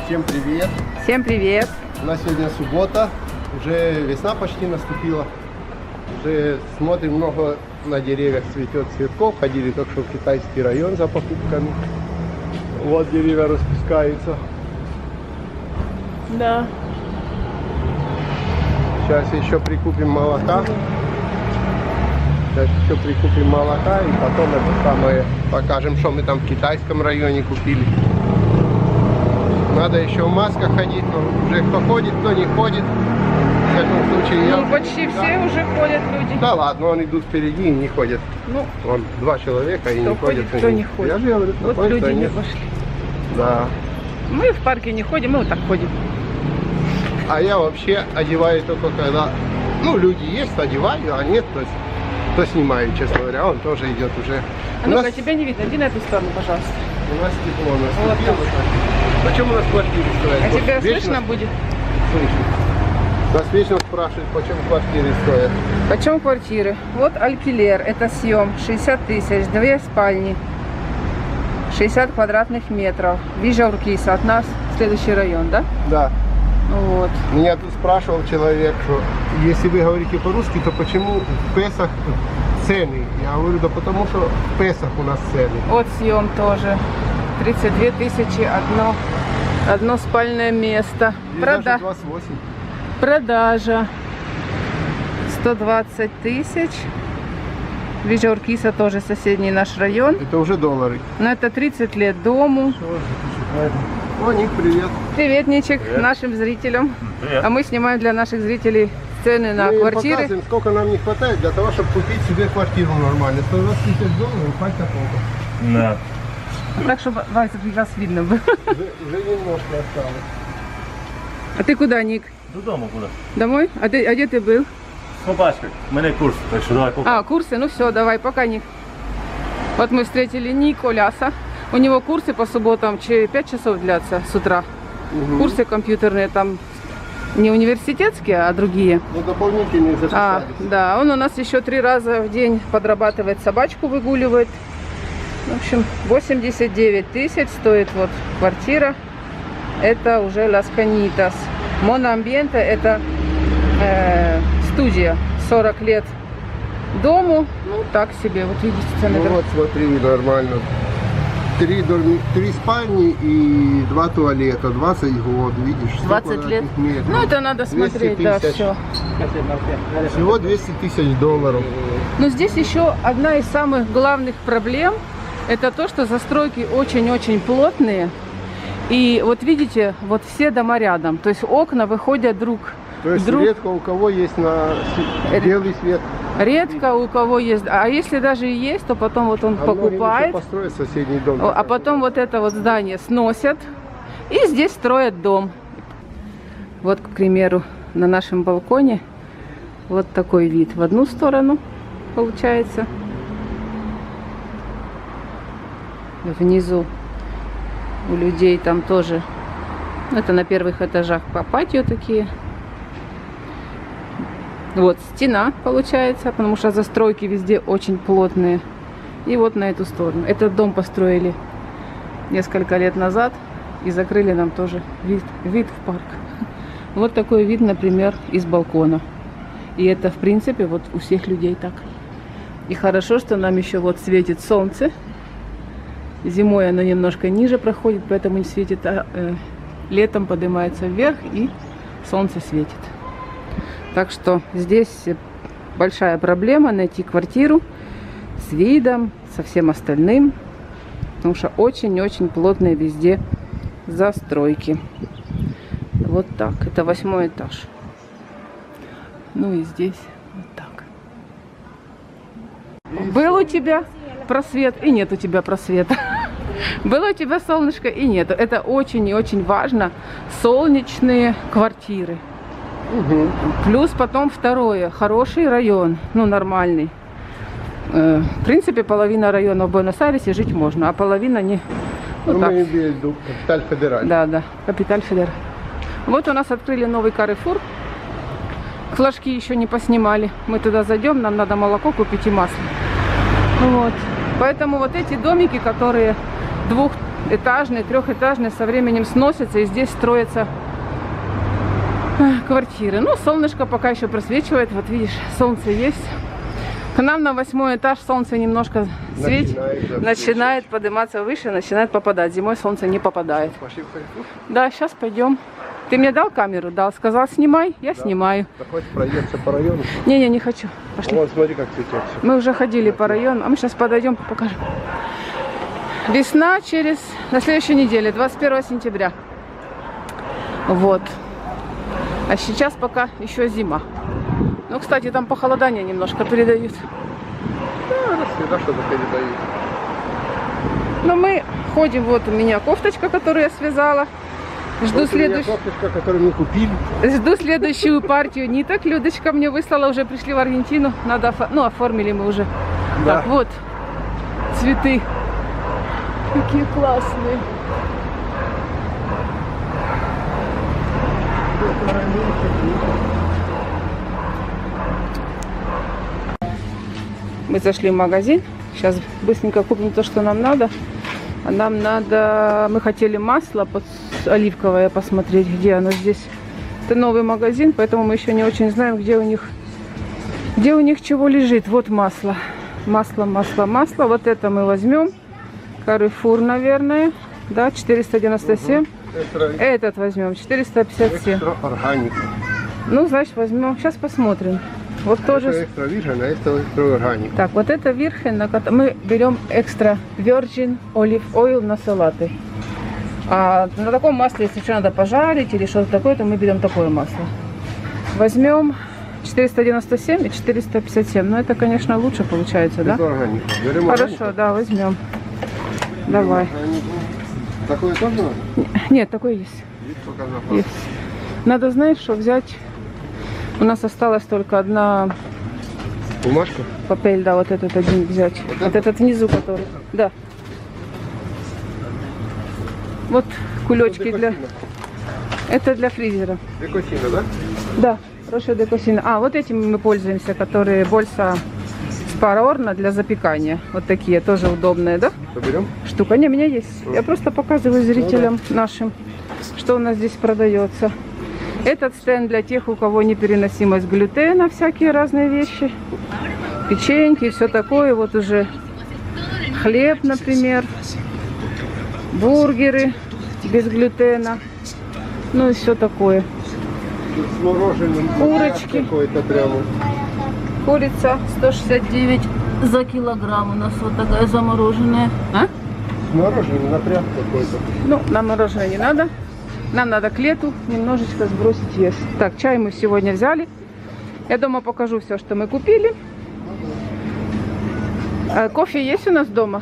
Всем привет! Всем привет! У нас сегодня суббота, уже весна почти наступила. Уже смотрим, много на деревьях цветет цветков. Ходили только что в китайский район за покупками. Вот деревья распускаются. Да. Сейчас еще прикупим молока. Сейчас еще прикупим молока и потом это самое покажем, что мы там в китайском районе купили. Надо еще в масках ходить, но уже кто ходит, кто не ходит. В всяком случае, Ну, почти все уже ходят люди. Да ладно, он идут впереди и не ходят. Ну, Вон два человека и кто не ходят. кто не ходит. Я же говорю, Вот кто люди не нет. пошли. Да. Мы в парке не ходим, мы вот так ходим. А я вообще одеваю только когда, ну, люди есть, одеваю, а нет, то снимаю, честно говоря. Он тоже идет уже. А ну-ка, тебя не видно, иди на эту сторону, пожалуйста. У нас тепло Вот наступило. Почему у нас квартиры стоят? А Вот тебя вечно слышно будет? слышно. Нас вечно спрашивают, почему квартиры стоят. Почем квартиры? Вот Альпилер, это съем, 60 тысяч, 2 спальни, 60 квадратных метров. Вижа Уркиса, от нас следующий район, да? Да. Вот. Меня тут спрашивал человек, что если вы говорите по-русски, то почему в Песах цены? Я говорю, да потому что в Песах у нас цены. Вот съем тоже. 32 тысячи, одно спальное место. Здесь даже 28. Продажа 120 тысяч. Вижа Уркиса тоже соседний наш район. Это уже доллары. Но это 30 лет дому. О, Ник, привет. Привет, Ничек, нашим зрителям. Привет. А мы снимаем для наших зрителей цены на Мы им квартиры. показываем, сколько нам не хватает для того, чтобы купить себе квартиру нормальную. 120 тысяч долларов, хватит такого. Да. Так, чтобы вас видно было. Уже немножко осталось. А ты куда, Ник? Додому куди? Домой? А где ты был? З собачкою. У мене курс, так що давай покажу. А, курсы? Ну все, давай, пока, Ник. Вот мы встретили Николяса. У него курсы по субботам 5 часов длятся с утра. Курсы компьютерные там не университетские, а другие. Ну, дополнительные записались. Да, он у нас еще 3 раза в день подрабатывает, собачку выгуливает. В общем, 89 тысяч стоит вот квартира. Это уже Las Canitas. Monoambiente это студия. 40 лет дому. Ну, так себе. Вот видите, цены. Ну вот, смотри, нормально. 3 спальни и 2 туалета. 20 год, видишь. 100 20 лет. квадратных метров. Ну, это надо 200 смотреть, да, тысяч. все. Всего 200 тысяч долларов. Но здесь еще одна из самых главных проблем, это то, что застройки очень-очень плотные. И вот видите, вот все дома рядом, то есть окна выходят друг То есть друг. редко у кого есть на белый свет. Редко у кого есть, а если даже и есть, то потом вот он А многим еще покупает, построить соседний дом. а потом вот это вот здание сносят и здесь строят дом. Вот, к примеру, на нашем балконе вот такой вид в одну сторону получается. Внизу у людей там тоже, это на первых этажах по патио такие. Вот стена получается, потому что застройки везде очень плотные. И вот на эту сторону. Этот дом построили несколько лет назад и закрыли нам тоже вид в парк. Вот такой вид, например, из балкона. И это, в принципе, вот у всех людей так. И хорошо, что нам еще вот светит солнце. Зимой оно немножко ниже проходит, поэтому не светит, а летом поднимается вверх и солнце светит. Так что здесь большая проблема найти квартиру с видом, со всем остальным. Потому что очень-очень плотные везде застройки. Вот так. Это 8-й этаж. Ну и здесь вот так. Был у тебя просвет и нет у тебя просвета. Было у тебя солнышко и нет. Это очень и очень важно. Солнечные квартиры. Плюс потом второе. Хороший район. Ну, нормальный. В принципе, половина района в Буэнос-Айресе жить можно, а половина не. Ну, Вот так. мы имеем в виду Капиталь Федераль. Да, Капиталь Федераль. Вот у нас открыли новый Carrefour. Флажки еще не поснимали. Мы туда зайдем, нам надо молоко купить и масло. Вот. Поэтому вот эти домики, которые этажные, трехэтажные, со временем сносятся, и здесь строятся квартиры. Ну, солнышко пока еще просвечивает, вот видишь, солнце есть. К нам на 8-й этаж солнце немножко светит, начинает подниматься выше, начинает попадать. Зимой солнце не попадает. Пошли в коридор? Да, сейчас пойдем. Ты мне дал камеру? Дал. Сказал, снимай, я снимаю. Да хоть проехаться по району. Не хочу. Пошли. Вот смотри, как цветет все. Мы уже ходили по району, а мы сейчас подойдем, покажем. Весна на следующей неделе, 21 сентября. Вот. А сейчас пока еще зима. Ну, кстати, там похолодание немножко передают. Да, всегда что-то передают. Но мы ходим, вот у меня кофточка, которую я связала. Жду следующую. Кофточка, которую мы купили. Жду следующую партию ниток. Людочка мне выслала, уже пришли в Аргентину. Надо, оформили мы уже. Да. Так, вот, цветы. Какие классные. Мы зашли в магазин. Сейчас быстренько купим то, что нам надо. А нам надо... Мы хотели масло оливковое посмотреть, где оно здесь. Это новый магазин, поэтому мы еще не очень знаем, где у них чего лежит. Вот масло. Масло. Вот это мы возьмем. Carrefour, наверное. Да, 497. Этот возьмем, 457. Экстра органик. Ну, значит, возьмем. Сейчас посмотрим. Вот тоже. Это экстра виржин, а это экстра органик. Так, вот это Virgin, мы берем экстра virgin olive oil на салаты. А на таком масле, если что, надо пожарить или что-то такое, то мы берем такое масло. Возьмем 497 и 457. Но это, конечно, лучше получается, да? Это органик. Берем Хорошо, органик. да, возьмем. Давай. Такое тоже надо? Нет, такой есть. Есть пока запас. Есть. Надо, знаешь, что взять. У нас осталась только одна Бумажка? папель, да, вот этот один взять. Вот этот внизу, который. Да. Вот кулечки для... Это для фризера. Декосина, да? Да, хорошая декосина. А, вот этими мы пользуемся, которые больше спарорна для запекания. Вот такие, тоже удобные, да? Что берем? Штука. Не, у меня есть. Я просто показываю зрителям нашим, что у нас здесь продается. Этот стенд для тех, у кого непереносимость глютена, всякие разные вещи. Печеньки и все такое. Вот уже хлеб, например. Бургеры без глютена. Ну и все такое. Тут с мороженым. Курочки. Какой-то прямо. Курица 169 за килограмм. У нас вот такая замороженная. А? С мороженым напряг какой-то. Ну, нам мороженое не надо. Нам надо к лету немножечко сбросить вес. Так, чай мы сегодня взяли. Я дома покажу все, что мы купили. Кофе есть у нас дома?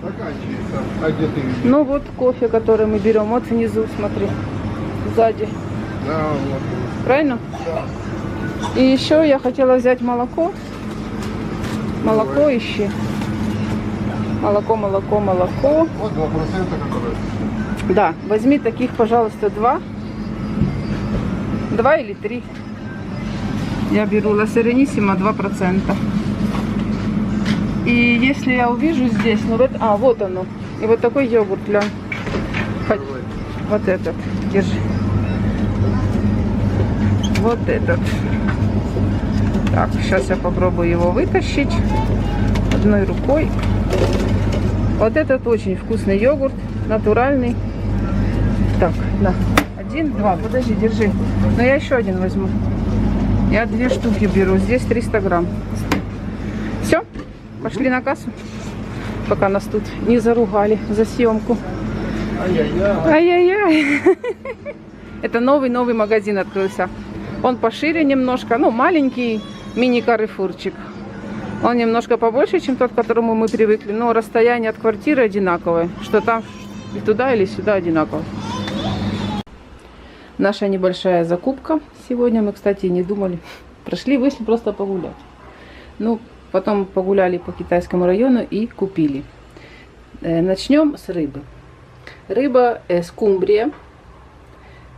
Заканчивается. А где ты видишь? Ну вот кофе, который мы берем. Вот внизу, смотри. Сзади. Да, вот. Правильно? И еще я хотела взять молоко. Молоко ищи. Молоко. Вот 2%, которые... Да, возьми таких, пожалуйста, 2. 2 или 3. Я беру Ла Серениссимо 2%. И если я увижу здесь, ну вот, вот оно. И вот такой йогурт, для... Вот этот, держи. Вот этот. Так, сейчас я попробую его вытащить одной рукой. Вот этот очень вкусный йогурт, натуральный. Так, на. 1, 2, подожди, держи. Но я еще один возьму. Я 2 штуки беру. Здесь 300 грамм. Все, пошли на кассу. Пока нас тут не заругали за съемку. Ай-яй-яй. Это новый магазин открылся. Он пошире немножко, ну маленький мини-каррефурчик. Он немножко побольше, чем тот, к которому мы привыкли. Но расстояние от квартиры одинаковое. Что там, и туда или сюда одинаково. Наша небольшая закупка. Сегодня мы, кстати, не думали. Вышли просто погулять. Ну, потом погуляли по китайскому району и купили. Начнем с рыбы. Рыба скумбрия.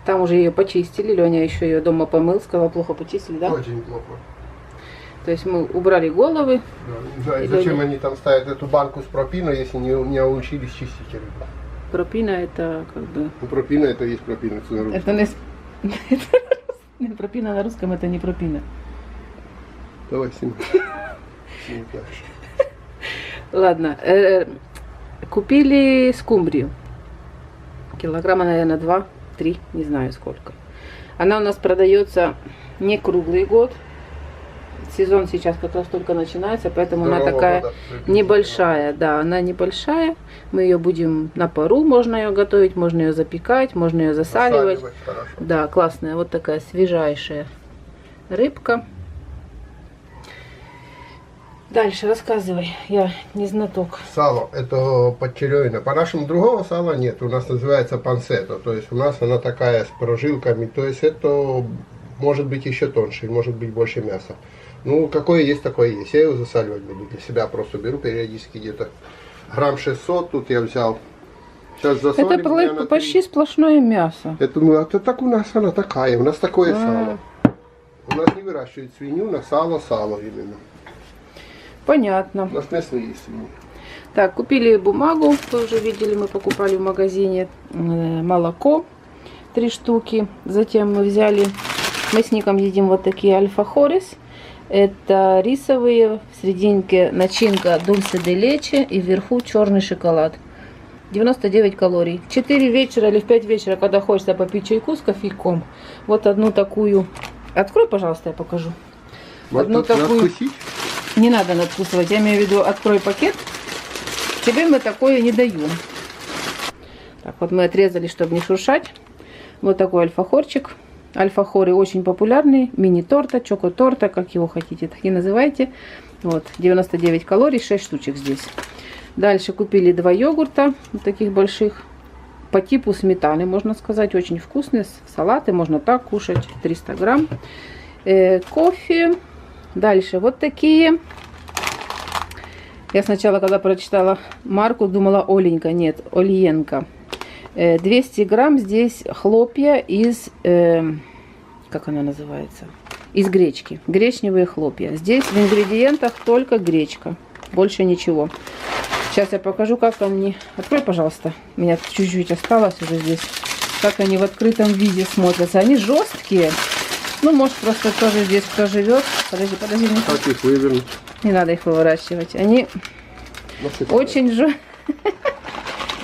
Там уже ее почистили. Леня еще ее дома помыл. Сказал, плохо почистили, да? Очень плохо. То есть мы убрали головы. Да, и зачем они там ставят эту банку с пропиной, если не научились чистить рыбу? Пропина это как бы... Ну, пропина это есть пропина. Это на русском. Это не... Пропина на русском это не пропина. Давай, Сима. Сима, дальше. Ладно. Купили скумбрию. Килограмма, наверное, 2-3, не знаю сколько. Она у нас продается не круглый год. Сезон сейчас как раз только начинается, поэтому она такая небольшая. Да, она небольшая. Мы ее будем на пару, можно ее готовить, можно ее запекать, можно ее засаливать. Хорошо. Да, классная, вот такая свежайшая рыбка. Дальше рассказывай, я не знаток. Сало, это подчеревина. По-нашему другого сала нет, у нас называется панцетто. То есть у нас она такая с прожилками, то есть это может быть еще тоньше, может быть больше мяса. Ну, какое есть, такое есть. Я его засаливать буду для себя, просто беру периодически где-то грамм 600, тут я взял. Сейчас засолим. Это почти сплошное мясо. Это, ну, это так у нас она такая, у нас такое сало. У нас не выращивают свинью, на сало именно. Понятно. У нас мясные свиньи. Так, купили бумагу, вы уже видели, мы покупали в магазине. Молоко 3 штуки. Затем мы взяли, мы с Ником едим вот такие альфа-хорис. Это рисовые, в серединке начинка дульсе де лече и вверху черный шоколад. 99 калорий. В 4 вечера или в 5 вечера, когда хочется попить чайку с кофейком, вот одну такую. Открой, пожалуйста, я покажу. Вот одну такую. надкусить? Не надо надкусывать, я имею в виду, открой пакет. Тебе мы такое не даем. Так, вот мы отрезали, чтобы не шуршать. Вот такой альфа-хорчик. Альфа-хоры очень популярный. Мини-торта, чоко-торта, как его хотите, так и называйте. Вот, 99 калорий, 6 штучек здесь. Дальше купили 2 йогурта, вот таких больших. По типу сметаны, можно сказать, очень вкусные. Салаты можно так кушать, 300 грамм. Кофе. Дальше вот такие. Я сначала, когда прочитала марку, думала Оленька. Нет, Ольенко. 200 грамм здесь хлопья из, как она называется? Из гречки. Гречневые хлопья. Здесь в ингредиентах только гречка. Больше ничего. Сейчас я покажу, как они... Открой, пожалуйста. У меня чуть-чуть осталось уже здесь. Как они в открытом виде смотрятся. Они жесткие. Ну, может, просто тоже здесь кто живет. Подожди. Как их вывернуть? Не надо их выворачивать. Они очень жесткие.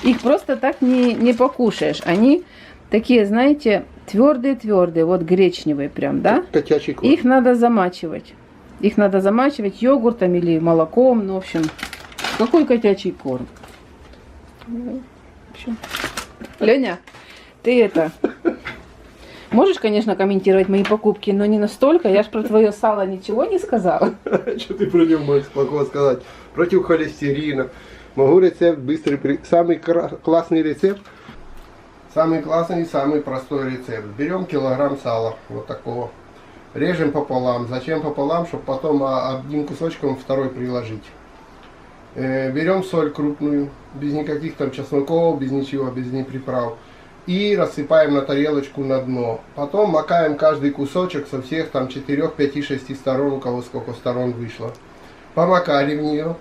Их просто так не покушаешь. Они такие, знаете, твердые. Вот гречневые прям, да? Котячий корм. Их надо замачивать. Их надо замачивать йогуртом или молоком. Ну, в общем, какой котячий корм? В общем. Леня, ты это... Можешь, конечно, комментировать мои покупки, но не настолько. Я ж про твое сало ничего не сказала. Что ты про него можешь спокойно сказать? Против холестерина. Могу рецепт быстрый, самый классный рецепт. Самый классный, самый простой рецепт. Берем килограмм сала, вот такого. Режем пополам. Зачем пополам? Чтобы потом одним кусочком второй приложить. Берем соль крупную, без никаких там чесноков, без ничего, без приправ. И рассыпаем на тарелочку на дно. Потом макаем каждый кусочек со всех там 4, 5, 6 сторон, у кого сколько сторон вышло. Помакали в нее,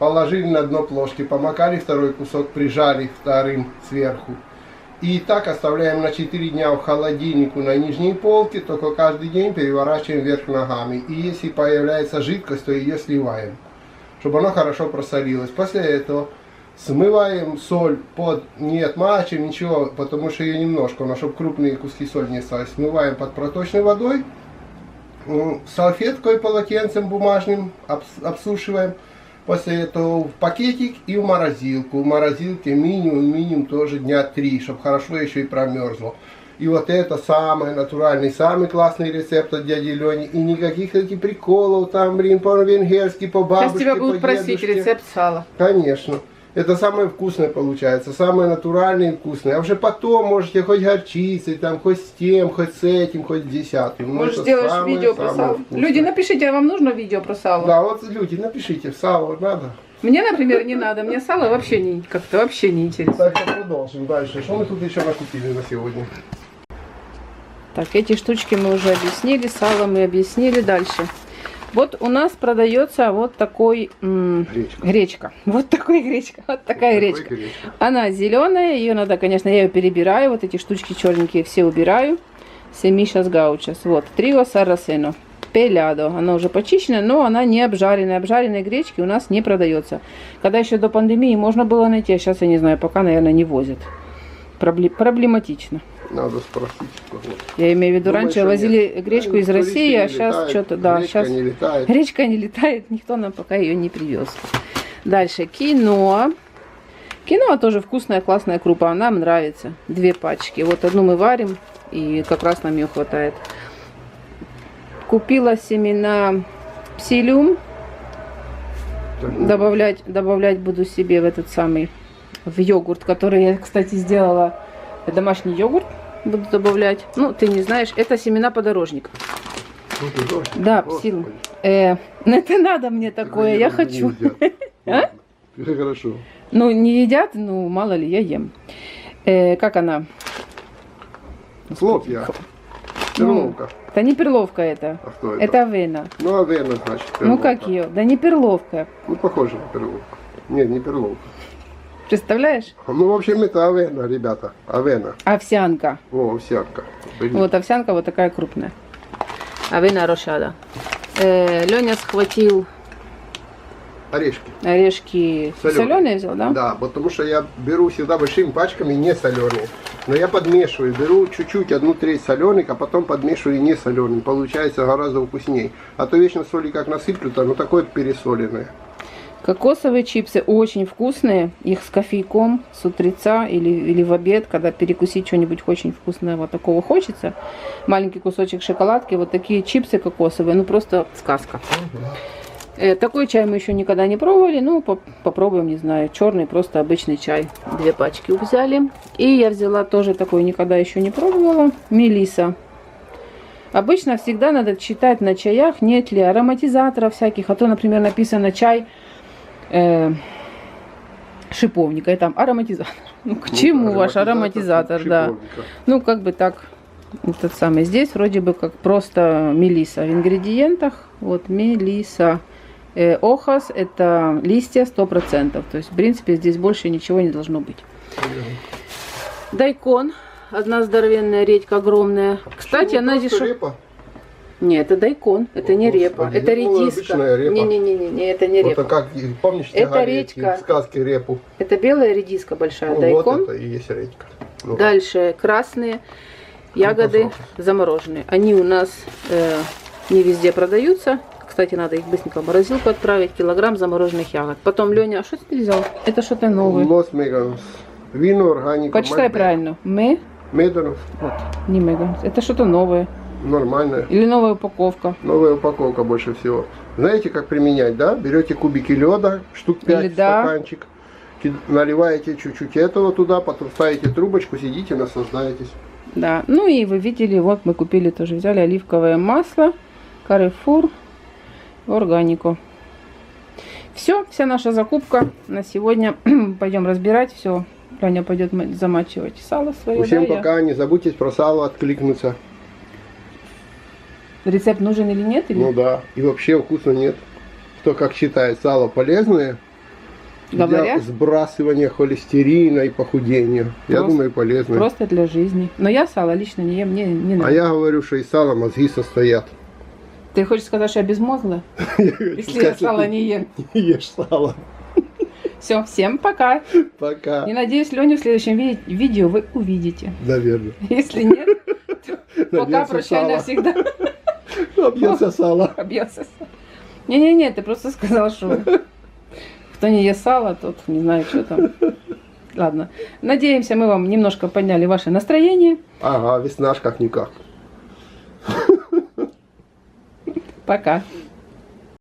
положили на дно плошки, помакали второй кусок, прижали вторым сверху. И так оставляем на 4 дня в холодильнику на нижней полке, только каждый день переворачиваем вверх ногами. И если появляется жидкость, то ее сливаем, чтобы она хорошо просолилась. После этого смываем соль не отмачиваем ничего, потому что ее немножко, но чтобы крупные куски соли не остались. Смываем под проточной водой, салфеткой, полотенцем бумажным обсушиваем. После этого в пакетик и в морозилку. В морозилке минимум тоже дня 3, чтобы хорошо еще и промерзло. И вот это самый натуральный, самый классный рецепт от дяди Лени. И никаких этих приколов там, по-венгерски, по бабушке, Сейчас тебя будут просить рецепт сала. Конечно. Это самое вкусное получается, самое натуральное и вкусное. А уже потом можете хоть горчицей, там, хоть с тем, хоть с этим, хоть с 10. Может, сделаешь видео про сало? Люди, напишите, вам нужно видео про сало? Да, вот люди, напишите, сало надо. Мне, например, не надо. Мне сало вообще как-то вообще не интересно. Так, продолжим дальше. Что мы тут еще накупили на сегодня? Так, эти штучки мы уже объяснили, сало мы объяснили. Дальше. Вот у нас продается вот такой гречка. Вот такой гречка. Вот такая гречка. Она зеленая, ее надо, конечно, я ее перебираю. Вот эти штучки черненькие все убираю. Семишас гаучас. Вот. Трио саррасено. Пелядо. Она уже почищена, но она не обжаренная. Обжаренной гречки у нас не продается. Когда еще до пандемии можно было найти, а сейчас я не знаю, пока, наверное, не возят. Проблематично. Надо спросить. Я имею в виду, Думаю, раньше что возили нет. гречку из России, а сейчас летает, что-то, да, гречка сейчас не летает. гречка не летает, никто нам пока ее не привез. Дальше киноа. Киноа тоже вкусная, классная крупа, нам нравится. 2 пачки. Вот одну мы варим, и как раз нам ее хватает. Купила семена псилиум. Добавлять буду себе в этот самый, в йогурт, который я, кстати, сделала. Домашний йогурт буду добавлять. Ну, ты не знаешь, это семена подорожника. Да, псилиум. Это надо мне такое, я хочу. А? Хорошо. Ну, не едят, ну, мало ли, я ем. Как она? Хлопья. Перловка. Это не перловка это. А что это? Это авена. Ну, авена, значит, перловка. Ну, как ее? Да не перловка. Ну, похоже на перловку. Нет, не перловка. Представляешь? Ну, в общем, это авена, ребята. Авена. Овсянка. О, овсянка. Блин. Вот овсянка вот такая крупная. Авена рошада. Леня схватил Орешки. орешки соленые взял, да? Да, потому что я беру всегда большими пачками не соленые. Но я подмешиваю, беру чуть-чуть, 1/3 соленых, а потом подмешиваю не соленым. Получается гораздо вкуснее. А то вечно соли как насыплю, то ну такое пересоленное. Кокосовые чипсы очень вкусные. Их с кофейком, с утреца или в обед, когда перекусить что-нибудь очень вкусного такого хочется. Маленький кусочек шоколадки, вот такие чипсы кокосовые, ну просто сказка. Такой чай мы еще никогда не пробовали, ну попробуем, не знаю, черный, просто обычный чай. 2 пачки взяли. И я взяла тоже такой, никогда еще не пробовала, мелиса. Обычно всегда надо читать на чаях, нет ли ароматизаторов всяких, а то, например, написано чай шиповника, и там ароматизатор. Ну, к чему ваш ароматизатор, да. Ну, как бы так, этот самый. Здесь вроде бы как просто мелиса в ингредиентах. Вот мелиса. Охас это листья 100%. То есть, в принципе, здесь больше ничего не должно быть. Дайкон. Одна здоровенная редька огромная. Кстати, она здесь... Нет, это дайкон, это не репа, это редиска. Не, это не репа. Вот как, помнишь, это редька. В сказке репу. Это белая редиска большая, Ну, дайкон. вот это и есть редька. Ну, дальше красные ягоды замороженные. Они у нас не везде продаются. Кстати, надо их быстренько в морозилку отправить. Килограмм замороженных ягод. Потом, Леня, а что ты взял? Это что-то новое. Лос Меганс. Вино органика. Почитай правильно. Медонов. Вот, не Меганс. Это что-то новое. Нормальная. Или новая упаковка. Новая упаковка больше всего. Знаете, как применять, да? Берете кубики леда, штук 5 стаканчик, наливаете чуть-чуть этого туда, потом ставите трубочку, сидите, наслаждаетесь. Да, ну и вы видели, вот мы купили тоже, взяли оливковое масло, Carrefour, органику. Все, вся наша закупка на сегодня. Пойдем разбирать все. Леня пойдет замачивать сало свое. Всем пока, не забудьте про сало откликнуться. Рецепт нужен или нет? Или? Ну да, и вообще вкуса нет. Кто как считает, сало полезное для сбрасывания холестерина и похудения. Я думаю, полезное. Просто для жизни. Но я сало лично не ем, мне не надо. А я говорю, что из сала мозги состоят. Ты хочешь сказать, что я безмозглая? Если я сало не ем. Не ешь сало. Все, всем пока. Пока. И надеюсь, Леню в следующем видео вы увидите. Наверное. Если нет, то пока, прощай навсегда. Объелся сало. Объелся сало. Не-не-не, ты просто сказал, что кто не ест сало, тот не знает, что там. Ладно. Надеемся, мы вам немножко подняли ваше настроение. Ага, весна ж как-никак. Пока.